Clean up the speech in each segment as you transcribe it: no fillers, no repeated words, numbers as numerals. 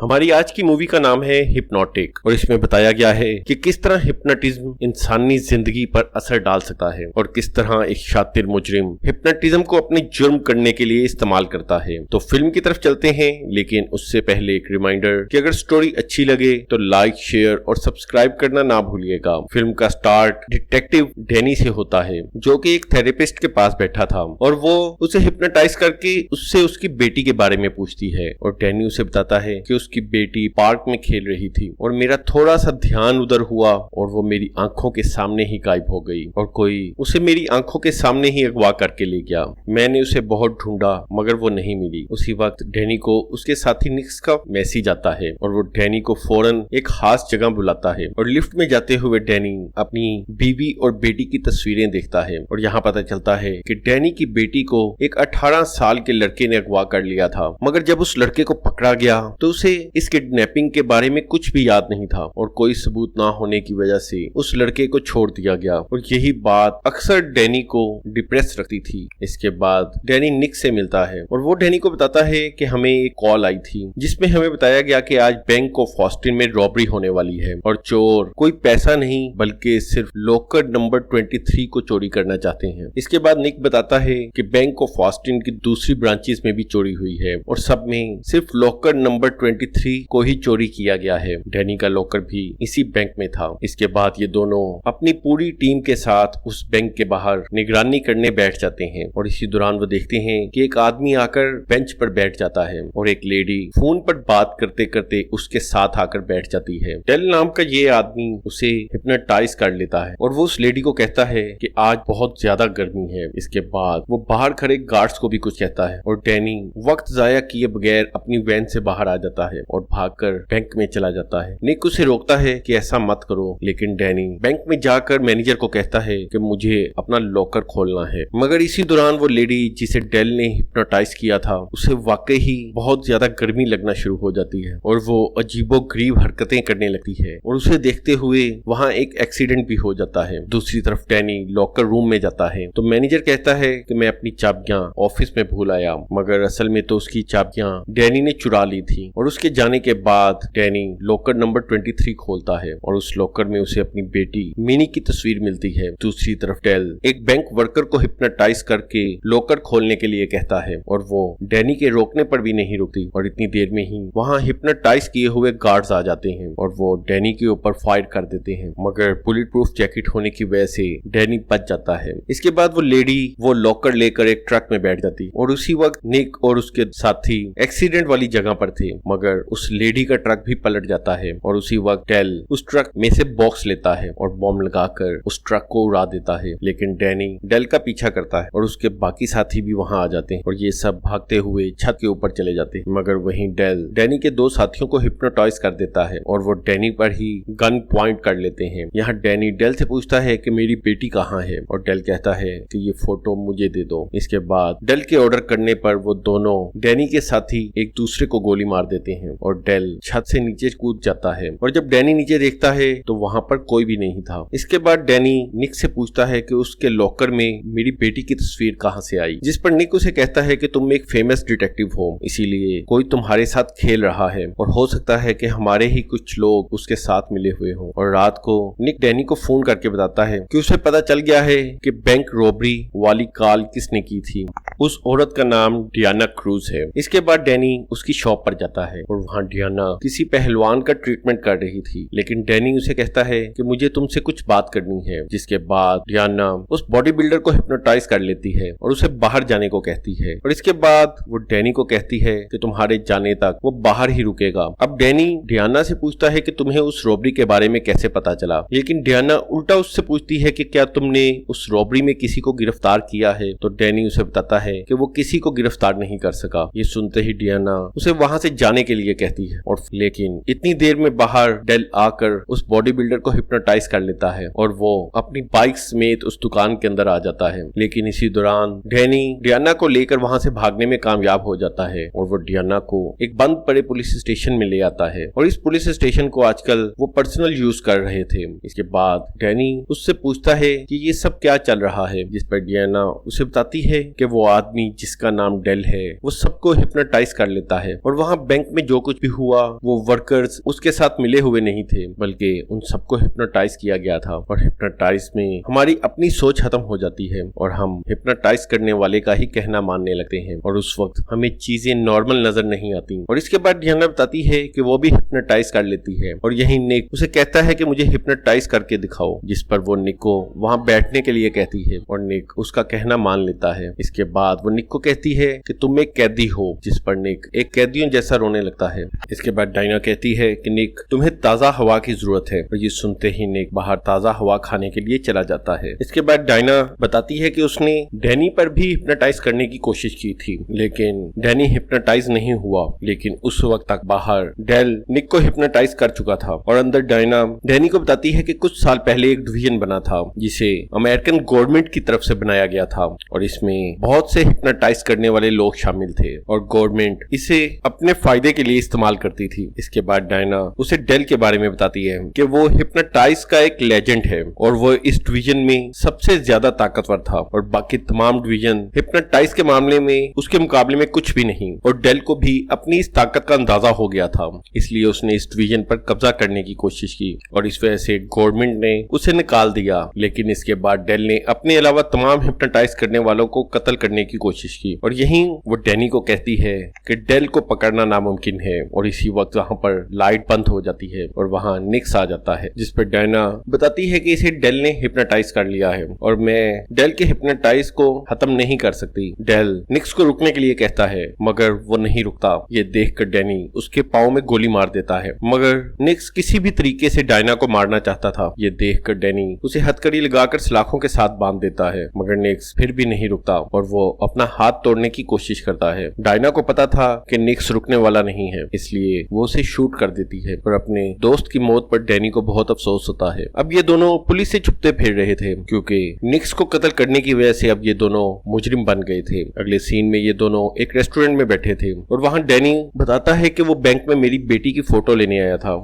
हमारी आज की मूवी का नाम है हिप्नोटिक और इसमें बताया गया है कि किस तरह हिप्नोटिज्म इंसानी जिंदगी पर असर डाल सकता है और किस तरह एक शातिर मुजरिम हिप्नोटिज्म को अपने जुर्म करने के लिए इस्तेमाल करता है। तो फिल्म की तरफ चलते हैं, लेकिन उससे पहले एक रिमाइंडर कि अगर स्टोरी अच्छी लगे तो लाइक, शेयर और सब्सक्राइब करना ना भूलिएगा। फिल्म का स्टार्ट डिटेक्टिव डैनी से होता है जो कि एक थेरेपिस्ट के पास बैठा था और वो उसे हिप्नोटाइज करके उससे उसकी बेटी के बारे में पूछती है और डैनी उसे बताता है कि उसकी बेटी पार्क में खेल रही थी और मेरा थोड़ा सा ध्यान उधर हुआ और वो मेरी आंखों के सामने ही गायब हो गई और कोई उसे मेरी आंखों के सामने ही अगवा करके ले गया। मैंने उसे बहुत ढूंढा मगर वो नहीं मिली। उसी वक्त डैनी को उसके साथी निक्स का मैसेज आता है और वो डैनी को फौरन एक खास जगह बुलाता है और लिफ्ट में जाते हुए डैनी अपनी बीवी और बेटी की तस्वीरें देखता है और यहाँ पता चलता है कि डैनी की बेटी को एक 18 साल के लड़के ने अगवा कर लिया था, मगर जब उस लड़के को पकड़ा गया तो उसे इस किडनैपिंग के बारे में कुछ भी याद नहीं था और कोई सबूत ना होने की वजह से उस लड़के को छोड़ दिया गया और यही बात अक्सर डैनी को डिप्रेस रखती थी। इसके बाद डैनी निक से मिलता है और वो डैनी को बताता है कि हमें एक कॉल आई थी जिसमें हमें बताया गया कि आज बैंक ऑफ ऑस्टिन में रॉबरी होने वाली है और चोर कोई पैसा नहीं बल्कि सिर्फ लॉकर नंबर 23 को चोरी करना चाहते हैं। इसके बाद निक बताता है कि बैंक ऑफ ऑस्टिन की दूसरी ब्रांचेस में भी चोरी हुई है और सब में सिर्फ लॉकर नंबर 23 को ही चोरी किया गया है। डैनी का लॉकर भी इसी बैंक में था। इसके बाद ये दोनों अपनी पूरी टीम के साथ उस बैंक के बाहर निगरानी करने बैठ जाते हैं और इसी दौरान वो देखते हैं कि एक आदमी आकर बेंच पर बैठ जाता है और एक लेडी फोन पर बात करते करते उसके साथ आकर बैठ जाती है। डेल नाम का ये आदमी उसे हिप्नोटाइज कर लेता है और वो उस लेडी को कहता है कि आज बहुत ज्यादा गर्मी है। इसके बाद वो बाहर खड़े गार्ड्स को भी कुछ कहता है और डैनी वक्त जाया किए बगैर अपनी वैन से बाहर आ जाता है और भागकर बैंक में चला जाता है। निक उसे रोकता है कि ऐसा मत करो, लेकिन डैनी बैंक में जाकर मैनेजर को कहता है कि मुझे अपना लॉकर खोलना है। मगर इसी दौरान वो लेडी जिसे डेल ने हिप्नोटाइज किया था उसे वाकई ही बहुत ज्यादा गर्मी लगना शुरू हो जाती है और वो अजीबोगरीब हरकतें करने लगती है और उसे देखते हुए वहाँ एक एक्सीडेंट भी हो जाता है। दूसरी तरफ डैनी लॉकर रूम में जाता है तो मैनेजर कहता है कि मैं अपनी चाबियां ऑफिस में भूल आया, मगर असल में तो उसकी चाबियां डैनी ने चुरा ली थी और उसके जाने के बाद डैनी लॉकर नंबर 23 खोलता है और उस लॉकर में उसे अपनी बेटी मिनी की तस्वीर मिलती है। दूसरी तरफ डेल एक बैंक वर्कर को हिप्नोटाइज करके लॉकर खोलने के लिए कहता है और वो डैनी के रोकने पर भी नहीं रुकती और इतनी देर में ही वहाँ हिप्नोटाइज किए हुए गार्ड्स आ जाते हैं और वो डैनी के ऊपर फायर कर देते हैं, मगर बुलेट प्रूफ जैकेट होने की वजह से डैनी बच जाता है। इसके बाद वो लेडी वो लॉकर लेकर एक ट्रक में बैठ जाती और उसी वक्त निक और उसके साथी एक्सीडेंट वाली जगह पर थे, मगर उस लेडी का ट्रक भी पलट जाता है और उसी वक्त डेल उस ट्रक में से बॉक्स लेता है और बॉम्ब लगाकर उस ट्रक को उड़ा देता है। लेकिन डैनी डेल का पीछा करता है और उसके बाकी साथी भी वहां आ जाते हैं और ये सब भागते हुए छत के ऊपर चले जाते हैं, मगर वहीं डेल डैनी के दो साथियों को हिप्नोटाइज कर देता है और वो डैनी पर ही गन पॉइंट कर लेते हैं। यहाँ डैनी डेल से पूछता है कि मेरी बेटी कहाँ है और डेल कहता है कि ये फोटो मुझे दे दो। इसके बाद डेल के ऑर्डर करने पर वो दोनों डैनी के साथी एक दूसरे को गोली मार देते हैं और डेल छत से नीचे कूद जाता है और जब डैनी नीचे देखता है तो वहाँ पर कोई भी नहीं था। इसके बाद डैनी निक से पूछता है कि उसके लॉकर में मेरी बेटी की तस्वीर कहाँ से आई, जिस पर निक उसे कहता है कि तुम एक फेमस डिटेक्टिव हो, इसीलिए कोई तुम्हारे साथ खेल रहा है और हो सकता है कि हमारे ही कुछ लोग उसके साथ मिले हुए हों। और रात को निक डैनी को फोन करके बताता है कि उसे पता चल गया है कि बैंक रॉबरी वाली कॉल किसने की थी। उस औरत का नाम डियाना क्रूज है। इसके बाद डैनी उसकी शॉप पर जाता है और वहाँ डियाना किसी पहलवान का ट्रीटमेंट कर रही थी, लेकिन डैनी उसे कहता है कि मुझे तुमसे कुछ बात करनी है। जिसके बाद डियाना उस बॉडी बिल्डर को हिप्नोटाइज कर लेती है और उसे बाहर जाने को कहती है और इसके बाद वो डैनी को कहती है कि तुम्हारे जाने तक वो बाहर ही रुकेगा। अब डैनी डियाना से पूछता है कि तुम्हें उस रॉबरी के बारे में कैसे पता चला, लेकिन डियाना उल्टा उससे पूछती है कि क्या तुमने उस रॉबरी में किसी को गिरफ्तार किया है। तो डैनी उसे बताता है कि वो किसी को गिरफ्तार नहीं कर सका। ये सुनते ही डियाना उसे वहां से जाने के लिए कहती है और लेकिन इतनी देर में बाहर डेल आकर उस बॉडी बिल्डर को हिप्नोटाइज कर लेता है और वो अपनी बाइक समेत उस दुकान के अंदर आ जाता है। लेकिन इसी दौरान डैनी डियाना को लेकर वहां से भागने में कामयाब हो जाता है और वो डियाना को एक बंद पड़े पुलिस स्टेशन में ले आता है और इस पुलिस स्टेशन को आजकल वो पर्सनल यूज कर रहे थे। इसके बाद डैनी उससे पूछता है कि ये सब क्या चल रहा है, जिस पर डियाना उसे बताती है कि वो आदमी जिसका नाम डेल है वो सबको हिप्नोटाइज कर लेता है और वहाँ बैंक में जो कुछ भी हुआ वो वर्कर्स उसके साथ मिले हुए नहीं थे, बल्कि उन सबको हिप्नोटाइज किया गया था। और हिप्नोटाइज में हमारी अपनी सोच खत्म हो जाती है और हम हिप्नोटाइज करने वाले का ही कहना मानने लगते हैं और उस वक्त हमें चीजें नॉर्मल नजर नहीं आती। और इसके बाद डायना बताती है कि वो भी हिप्नोटाइज कर लेती है और यही निक उसे कहता है कि मुझे हिप्नोटाइज करके दिखाओ, जिस पर वो निक को वहां बैठने के लिए कहती है और निक उसका कहना मान लेता है। इसके बाद वो निक को कहती है कि तुम एक कैदी हो, जिस पर निक एक कैदियों जैसा रोने लगता है। इसके बाद डायना कहती है कि निक तुम्हें ताजा हवा की जरूरत है और ये सुनते ही निक बाहर ताजा हवा खाने के लिए चला जाता है। इसके बाद डायना बताती है कि उसने डैनी पर भी हिप्नोटाइज करने की कोशिश की थी, लेकिन डैनी हिप्नोटाइज नहीं हुआ। लेकिन उस वक्त तक बाहर डेल निक को हिप्नोटाइज कर चुका था और अंदर डायना डैनी को बताती है कि कुछ साल पहले एक डिवीजन बना था जिसे अमेरिकन गवर्नमेंट की तरफ से बनाया गया था और इसमें बहुत से हिप्नोटाइज करने वाले लोग शामिल थे और गवर्नमेंट इसे अपने फायदे के लिए इस्तेमाल करती थी। इसके बाद डायना उसे डेल के बारे में बताती है कि वो हिप्नोटाइज का एक लेजेंड है और वो इस डिवीजन में सबसे ज्यादा ताकतवर था और बाकी तमाम डिवीजन हिप्नोटाइज के मामले में उसके मुकाबले में कुछ भी नहीं। और डेल को भी अपनी इस ताकत का अंदाजा हो गया था, इसलिए उसने इस डिवीजन पर कब्जा करने की कोशिश की और इस वजह से गवर्नमेंट ने उसे निकाल दिया। लेकिन इसके बाद डेल ने अपने अलावा तमाम हिप्नोटाइज करने वालों को कत्ल करने की कोशिश की और यहीं वो डैनी को कहती है कि डेल को पकड़ना नामुमकिन है। और इसी वक्त वहां पर लाइट बंद हो जाती है और वहां निक्स आ जाता है, जिस पर डायना बताती है कि इसे डेल ने हिप्नोटाइज कर लिया है और मैं डेल के हिप्नोटाइज को खत्म नहीं कर सकती। डेल निक्स को रुकने के लिए कहता है मगर वो नहीं रुकता। ये देखकर डैनी उसके पाँव में गोली मार देता है, मगर निक्स किसी भी तरीके से डायना को मारना चाहता था। ये देखकर डैनी उसे हथकड़ी लगाकर सलाखों के साथ बांध देता है, मगर निक्स फिर भी नहीं रुकता और वो अपना हाथ तोड़ने की कोशिश करता है। डायना को पता था कि निक्स रुकने वाला नहीं है, इसलिए वो उसे शूट कर देती है और अपने दोस्त की मौत पर डैनी को बहुत अफसोस होता है। अब ये दोनों पुलिस से छुपते फिर रहे थे क्योंकि निक्स को कत्ल करने की वजह से अब ये दोनों मुजरिम बन गए थे। अगले सीन में ये दोनों एक रेस्टोरेंट में बैठे थे और वहां डैनी बताता है कि वो बैंक में मेरी बेटी की फोटो लेने आया था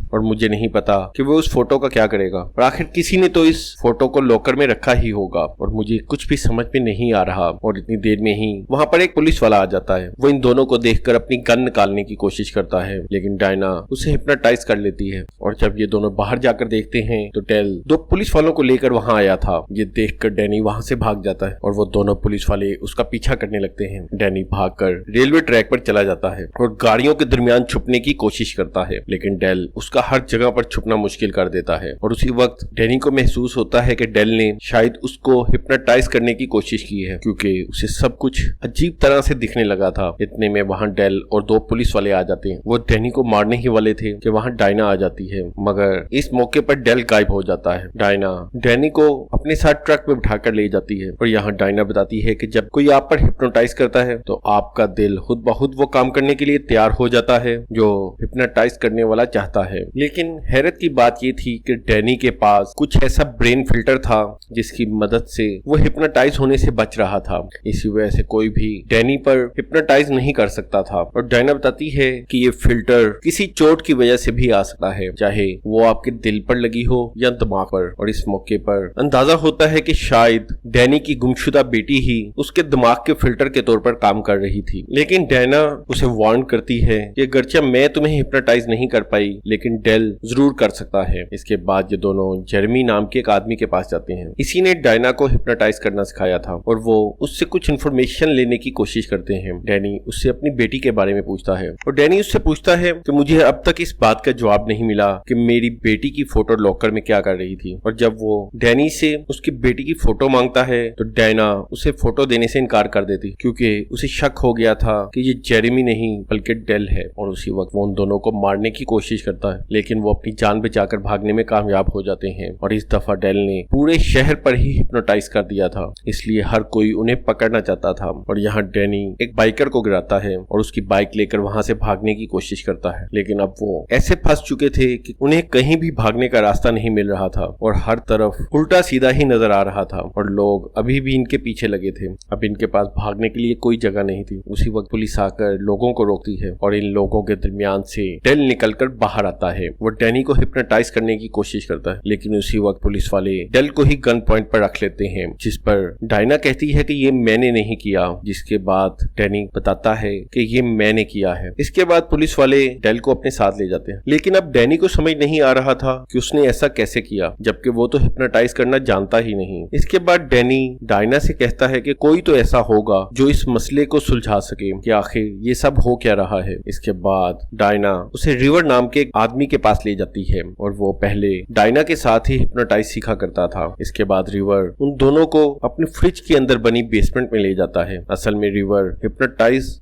और मुझे नहीं पता कि वो उस फोटो का क्या करेगा और आखिर किसी ने तो इस फोटो को लॉकर में रखा ही होगा और मुझे कुछ भी समझ में नहीं आ रहा। और इतनी देर में ही वहां पर एक पुलिस वाला आ जाता है। वो इन दोनों को देखकर अपनी गन निकालने की कोशिश करता है, लेकिन डायना उसे हिप्नोटाइज कर लेती है और जब ये दोनों बाहर जाकर देखते हैं तो डेल दो पुलिस वालों को लेकर वहां आया था। ये देखकर डैनी वहां से भाग जाता है और वो दोनों पुलिस वाले उसका पीछा करने लगते हैं। डैनी भागकर रेलवे ट्रैक पर चला जाता है और गाड़ियों के दरमियान छुपने की कोशिश करता है, लेकिन डेल उसका हर जगह पर छुपना मुश्किल कर देता है। और उसी वक्त डैनी को महसूस होता है कि डेल ने शायद उसको हिप्नोटाइज करने की कोशिश की है क्योंकि उसे सब कुछ अजीब तरह से दिखने लगा था। इतने में वहां डेल और दो पुलिस वाले आ जाते हैं। वो डैनी को मारने ही वाले थे कि वहां डायना आ जाती है, मगर इस मौके पर डेल गायब हो जाता है। डायना डैनी को अपने साथ ट्रक में बिठाकर ले जाती है और यहाँ डायना बताती है कि जब कोई आप पर हिप्नोटाइज करता है तो आपका दिल खुद ब खुद वो काम करने के लिए तैयार हो जाता है जो हिप्नोटाइज करने वाला चाहता है। लेकिन हैरत की बात ये थी कि डैनी के पास कुछ ऐसा ब्रेन फिल्टर था जिसकी मदद से वो हिप्नोटाइज होने से बच रहा था। इसी वजह से कोई भी डैनी पर हिप्नोटाइज नहीं कर सकता था। और डायना बताती है कि ये फिल्टर किसी चोट की वजह से भी आ सकता है, चाहे वो आपके दिल पर लगी हो या दिमाग पर। और इस मौके पर अंदाजा होता है कि शायद डैनी की गुमशुदा बेटी ही उसके दिमाग के फिल्टर के तौर पर काम कर रही थी। लेकिन डायना उसे वार्न करती है कि गर्चा मैं तुम्हें हिप्नोटाइज नहीं कर पाई, लेकिन डेल जरूर कर सकता है। इसके बाद ये दोनों जेरेमी नाम के एक आदमी के पास जाते हैं। इसी ने डायना को हिप्नोटाइज करना सिखाया था और वो उससे कुछ इन्फॉर्मेशन लेने की कोशिश करते हैं। डैनी उससे अपनी बेटी के बारे में पूछता है और डैनी उससे पूछता है कि मुझे अब तक इस बात का जवाब नहीं मिला कि मेरी बेटी की फोटो लॉकर में क्या कर रही थी। और जब वो डैनी से उसकी बेटी की फोटो मांगता है तो डायना उसे फोटो देने से इनकार कर देती क्योंकि उसे शक हो गया था कि ये जेरेमी नहीं बल्कि डेल है। और उसी वक्त वो उन दोनों को मारने की कोशिश करता है, लेकिन वो अपनी जान बचाकर भागने में कामयाब हो जाते हैं। और इस दफा डेल ने पूरे शहर पर ही हिप्नोटाइज कर दिया था, इसलिए हर कोई उन्हें पकड़ना चाहता था। और यहाँ डैनी एक बाइकर को गिराता है और उसकी बाइक लेकर वहां से भागने की कोशिश करता है, लेकिन अब वो ऐसे फंस चुके थे कि उन्हें कहीं भी भागने का रास्ता नहीं मिल रहा था और हर तरफ उल्टा सीधा ही नजर आ रहा था और लोग अभी भी इनके पीछे लगे थे। अब इनके पास भागने के लिए कोई जगह नहीं थी। उसी वक्त पुलिस आकर लोगों को रोकती है और इन लोगों के दरमियान से डेल निकलकर बाहर आता है। वो डैनी को हिप्नोटाइज करने की कोशिश करता है, लेकिन उसी वक्त पुलिस वाले डेल को ही गन पॉइंट पर रख लेते हैं, जिस पर डायना कहती है कि ये मैंने नहीं किया, जिसके बाद डैनी बताता है कि ये मैंने किया है। इसके बाद पुलिस वाले डेल को अपने साथ ले जाते हैं, लेकिन अब डैनी को समझ नहीं आ रहा था कि उसने ऐसा कैसे किया, जबकि वो तो हिप्नोटाइज करना जानता ही नहीं। इसके बाद डैनी डायना से कहता है कि कोई तो ऐसा होगा जो इस मसले को सुलझा सके कि आखिर ये सब हो क्या रहा है। इसके बाद डायना उसे रिवर नाम के एक आदमी के पास ले जाती है, और वो पहले डायना के साथ ही हिप्नोटाइज सीखा करता था। इसके बाद रिवर उन दोनों को अपनी फ्रिज के अंदर बनी बेसमेंट में ले जाता है। असल में रिवर हिप्नोटाइज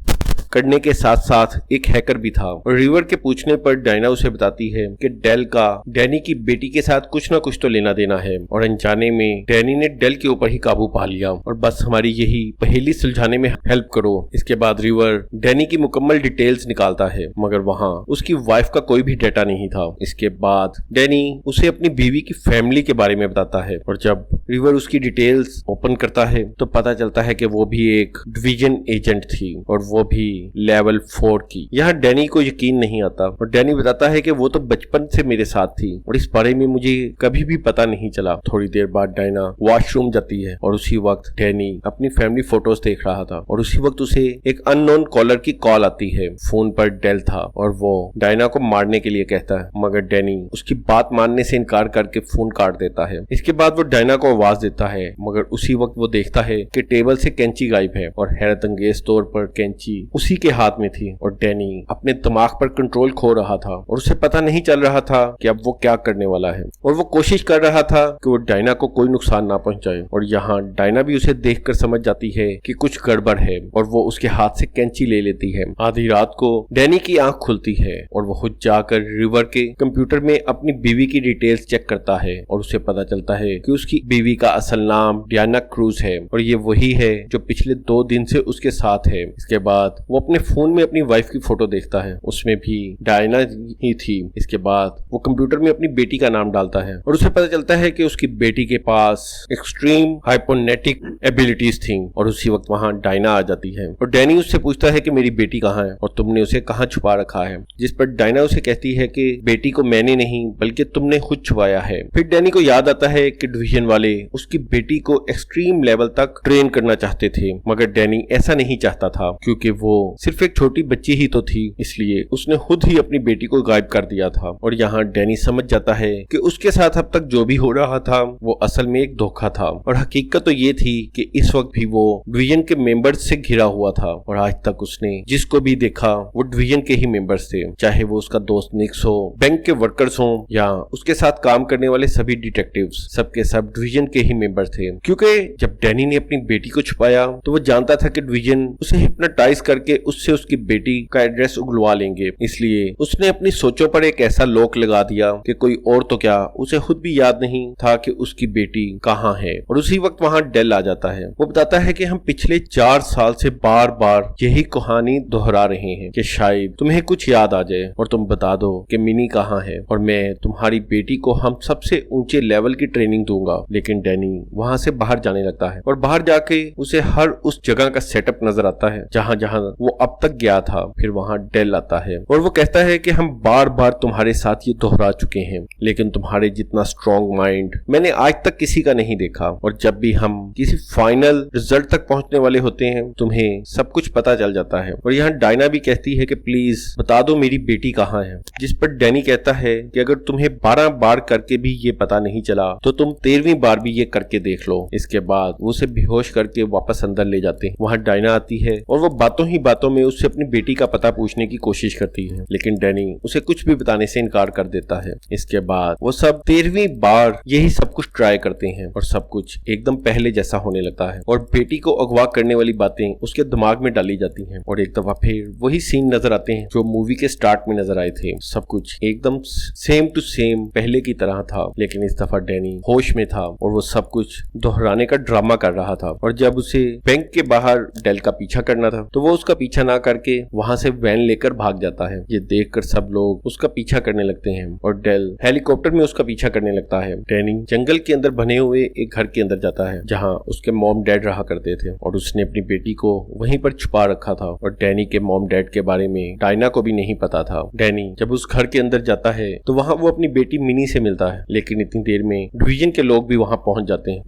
करने के साथ साथ एक हैकर भी था, और रिवर के पूछने पर डायना उसे बताती है कि डेल का डैनी की बेटी के साथ कुछ ना कुछ तो लेना देना है, और अनजाने में डैनी ने डेल के ऊपर ही काबू पा लिया, और बस हमारी यही पहेली सुलझाने में हेल्प करो। इसके बाद रिवर डैनी की मुकम्मल डिटेल्स निकालता है, मगर वहाँ उसकी वाइफ का कोई भी डेटा नहीं था। इसके बाद डैनी उसे अपनी बीवी की फैमिली के बारे में बताता है, और जब रिवर उसकी डिटेल्स ओपन करता है तो पता चलता है कि वो भी एक डिवीजन एजेंट थी, और वो भी लेवल 4 की। यहाँ डैनी को यकीन नहीं आता, और डैनी बताता है कि वो तो बचपन से मेरे साथ थी और इस बारे में मुझे कभी भी पता नहीं चला। थोड़ी देर बाद डायना वॉशरूम जाती है, और उसी वक्त डैनी अपनी फैमिली फोटोज देख रहा था, और उसी वक्त उसे एक अननोन कॉलर की कॉल आती है। फोन पर डेल था, और वो डायना को मारने के लिए कहता है, मगर डैनी उसकी बात मानने से इनकार करके फोन काट देता है। इसके बाद वो डायना को आवाज देता है, मगर उसी वक्त वो देखता है कि टेबल से कैंची गायब है, और हैरत अंगेज तौर पर कैंची उसी के हाथ में थी, और डैनी अपने दिमाग पर कंट्रोल खो रहा था, और उसे पता नहीं चल रहा था कि अब वो क्या करने वाला है, और वो कोशिश कर रहा था कि वो डायना को कोई नुकसान ना पहुंचाए। और यहाँ डायना भी उसे देखकर समझ जाती है कि कुछ गड़बड़ है, और वो उसके हाथ से कैंची ले लेती है। आधी रात को डैनी की आंख खुलती है, और वो खुद जाकर रिवर के कंप्यूटर में अपनी बीवी की डिटेल्स चेक करता है, और उसे पता चलता है कि उसकी बीवी का असल नाम डायना क्रूज है, और ये वही है जो पिछले 2 दिन से उसके साथ है। इसके बाद वो अपने फोन में अपनी वाइफ की फोटो देखता है, उसमें भी डायना ही थी। इसके बाद वो कंप्यूटर में अपनी बेटी का नाम डालता है, और उसे पता चलता है कि उसकी बेटी के पास एक्सट्रीम हाइपोनेटिक एबिलिटीज थी, और उसी वक्त वहां डायना आ जाती है, और डैनी उससे पूछता है कि मेरी बेटी कहाँ है और तुमने उसे कहाँ छुपा रखा है, जिस पर डायना उसे कहती है कि बेटी को मैंने नहीं बल्कि तुमने खुद छुपाया है। फिर डैनी को याद आता है कि डिवीजन वाले उसकी बेटी को एक्सट्रीम लेवल तक ट्रेन करना चाहते थे, मगर डैनी ऐसा नहीं चाहता था, क्योंकि वो सिर्फ एक छोटी बच्ची ही तो थी, इसलिए उसने खुद ही अपनी बेटी को गायब कर दिया था। और यहाँ डैनी समझ जाता है कि उसके साथ अब तक जो भी हो रहा था वो असल में एक धोखा था, और हकीकत तो ये थी कि इस वक्त भी वो डिवीजन के मेंबर्स से घिरा हुआ था, और आज तक उसने जिसको भी देखा वो डिवीजन के ही मेंबर्स थे, चाहे वो उसका दोस्त निक्स हो, बैंक के वर्कर्स हो, या उसके साथ काम करने वाले सभी डिटेक्टिव्स, सबके सब डिवीजन के ही मेंबर थे। क्योंकि जब डैनी ने अपनी बेटी को छुपाया तो वो जानता था कि डिवीजन उसे हिप्नोटाइज करके उससे उसकी बेटी का एड्रेस उगलवा लेंगे, इसलिए उसने अपनी सोचों पर एक ऐसा लॉक लगा दिया कि कोई और तो क्या, उसे खुद भी याद नहीं था कि उसकी बेटी कहाँ है। और उसी वक्त वहाँ डेल आ जाता है। वो बताता है कि हम पिछले 4 साल से बार बार यही कहानी दोहरा रहे हैं कि शायद तुम्हें कुछ याद आ जाए और तुम बता दो कि मिनी कहाँ है, और मैं तुम्हारी बेटी को हम सबसे ऊंचे लेवल की ट्रेनिंग दूंगा। लेकिन डैनी वहाँ से बाहर जाने लगता है, और बाहर जाके उसे हर उस जगह का सेटअप नजर आता है जहाँ जहाँ वो अब तक गया था। फिर वहाँ डेल आता है, और वो कहता है कि हम बार बार तुम्हारे साथ ये दोहरा चुके हैं, लेकिन तुम्हारे जितना स्ट्रॉन्ग माइंड मैंने आज तक किसी का नहीं देखा, और जब भी हम किसी फाइनल रिजल्ट तक पहुंचने वाले होते हैं तुम्हें सब कुछ पता चल जाता है। और यहाँ डायना भी कहती है कि प्लीज बता दो मेरी बेटी कहाँ है, जिस पर डैनी कहता है कि अगर तुम्हें 12 बार करके भी ये पता नहीं चला तो तुम 13वीं बार भी ये करके देख लो। इसके बाद वो उसे बेहोश करके वापस अंदर ले जाते हैं। वहाँ डायना आती है, और वो बातों ही बातों में उससे अपनी बेटी का पता पूछने की कोशिश करती है, लेकिन डैनी उसे कुछ भी बताने से इनकार कर देता है। इसके बाद वो सब 13वीं बार यही सब कुछ ट्राई करते हैं, और सब कुछ एकदम पहले जैसा होने लगता है, और बेटी को अगवा करने वाली बातें उसके दिमाग में डाली जाती हैं, और एक दफा फिर वही सीन नजर आते हैं जो मूवी के स्टार्ट में नजर आए थे। सब कुछ एकदम सेम टू सेम पहले की तरह था, लेकिन इस दफा डैनी होश में था, और वो सब कुछ दोहराने का ड्रामा कर रहा था। और जब उसे बैंक के बाहर डेल का पीछा करना था तो वो उसका पीछा ना करके वहाँ से वैन लेकर भाग जाता है। ये देखकर सब लोग उसका पीछा करने लगते हैं और डेल हेलीकॉप्टर में उसका पीछा करने लगता है। डैनी जंगल के अंदर बने हुए एक घर के अंदर जाता है जहाँ उसके मॉम डैड रहा करते थे और उसने अपनी बेटी को वहीं पर छुपा रखा था और डैनी के मॉम डैड के बारे में डायना को भी नहीं पता था। डैनी जब उस घर के अंदर जाता है तो वहाँ वो अपनी बेटी मिनी से मिलता है, लेकिन इतनी देर में डिवीजन के लोग भी वहाँ पहुंच जाते हैं।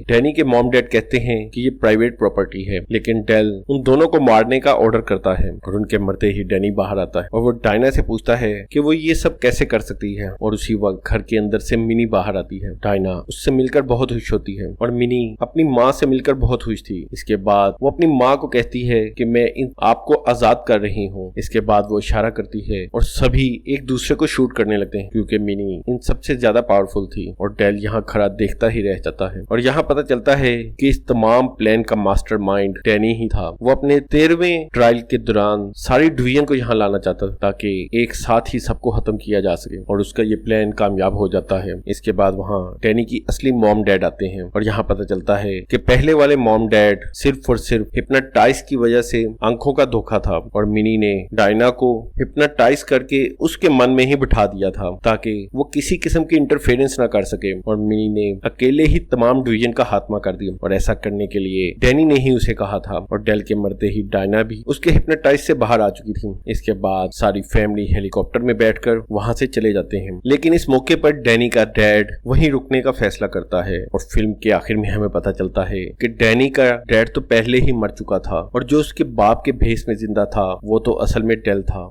डैनी के मॉम डैड कहते हैं कि ये प्राइवेट प्रॉपर्टी है, लेकिन डेल उन दोनों को मारने का ऑर्डर करता है और उनके मरते ही डैनी बाहर आता है और वो डायना से पूछता है कि वो ये सब कैसे कर सकती है और उसी वक्त घर के अंदर से मिनी बाहर आती है। डायना उससे मिलकर बहुत खुश होती है और मिनी अपनी माँ से मिलकर बहुत खुश थी। इसके बाद वो अपनी माँ को कहती है कि मैं इन आपको आजाद कर रही हूँ। इसके बाद वो इशारा करती है और सभी एक दूसरे को शूट करने लगते हैं क्योंकि मिनी इन सबसे ज्यादा पावरफुल थी और डेल यहाँ खड़ा देखता ही रह जाता है। और यहाँ पता चलता है कि इस तमाम प्लान का मास्टरमाइंड डैनी ही था। वो अपने 13वें ट्रायल के दौरान सारी डिवीजन को यहाँ लाना चाहता था ताकि एक साथ ही सबको खत्म किया जा सके और उसका ये प्लान कामयाब हो जाता है। इसके बाद वहाँ डैनी की असली मॉम डैड आते हैं और यहाँ पता चलता है कि पहले वाले मॉम डैड सिर्फ और सिर्फ हिप्नोटाइज की वजह से आंखों का धोखा था और मिनी ने डायना को हिप्नोटाइज करके उसके मन में ही बिठा दिया था ताकि वो किसी किस्म की इंटरफेरेंस ना कर सके और मिनी ने अकेले ही तमाम डिवीजन का खात्मा कर दिया और ऐसा करने के लिए डैनी ने ही उसे कहा था और डेल के मरते ही डायना भी उसके हिप्नोटाइज से बाहर आ चुकी थी। इसके बाद सारी फैमिली हेलीकॉप्टर में बैठकर वहां से चले जाते हैं, लेकिन इस मौके पर डैनी का डैड वहीं रुकने का फैसला करता है और फिल्म के आखिर में हमें पता चलता है कि डैनी का डैड तो पहले ही मर चुका था और जो उसके बाप के भेस में जिंदा था वो तो असल में डेल था